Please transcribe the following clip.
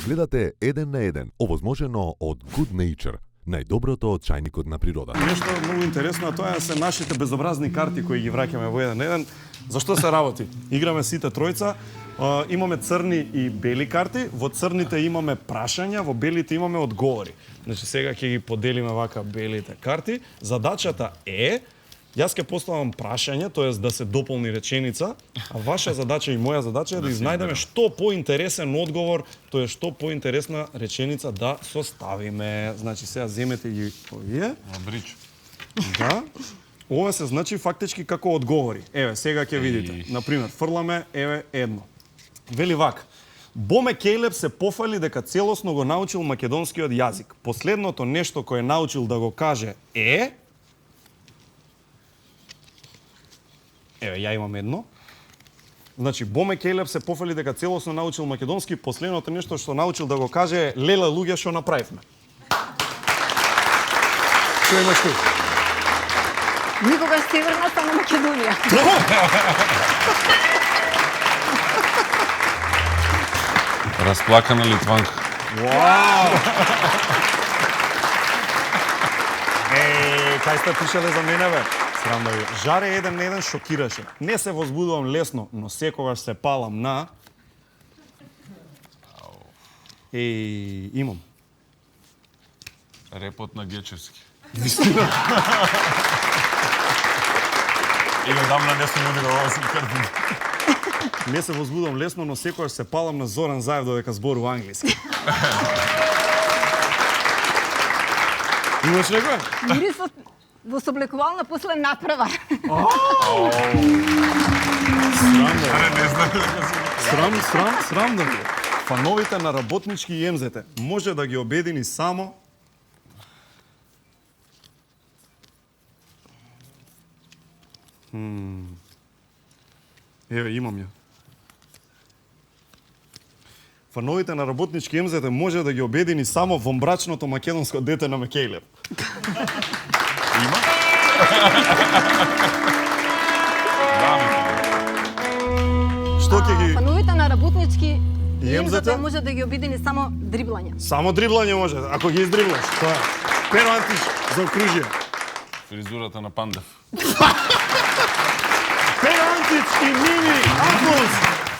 Гледате Еден на еден, овозможено од Good Nature, најдоброто од чајникот на природата. Нешто многу интересно, а тоа се нашите безобразни карти кои ги враќаме во еден на еден. Зашто се работи? Играме сите тројца, имаме црни и бели карти, во црните имаме прашања, во белите имаме одговори. Значи сега ќе ги поделиме вака белите карти. Задачата е јас ќе поставам прашање, тоест да се дополни реченица, а ваша задача и моја задача е да изнајдеме што поинтересен одговор, тоест што поинтересна реченица да составиме. Значи сега земете ги овие. Брич. Да. Ова се значи фактички како одговори. Еве, сега ќе видите. Например, фрламе, еве, едно. Вели вак. Боме Келеб се пофали дека целосно го научил македонскиот јазик. Последното нешто кое научил да го каже е... Еве, ја имам едно. Значи, Боме Келеб се пофали дека целосно научил македонски. Последното нешто што научил да го каже е леле луѓе што направивме. Што имаш ти? Никогаш Северната на Македонија. Расплакана Литванка. Вау! Кај сте пишале за мене, бе? Срам да ви. Жаре еден на еден шокираше. Не се возбудувам лесно, но секогаш се палам на... имам. Репот на Гечевски. Вистина. Или дамна не сум удирал, ова сум картин. Не се возбудувам лесно, но секогаш се палам на Зоран Заев додека зборува англиски. Имаш некоја? Мирисот во соблекувална после направа. Срам да ви. Фановите на работнички и МЗТ може да ги обедини само Еве, имам ја. Фановите на работнички МЗТ може да ги обедини само во мрачното македонско дете на Мекејлев. Има? Што ќе ги... Фановите на работнички И МЗТ? може да ги обедини само дриблање. Само дриблање може, ако ги издриблаш. Тоа е. Pero Антиш за окружие. Фризурата на Пандев. Pero Антиш и Мини, аплауз!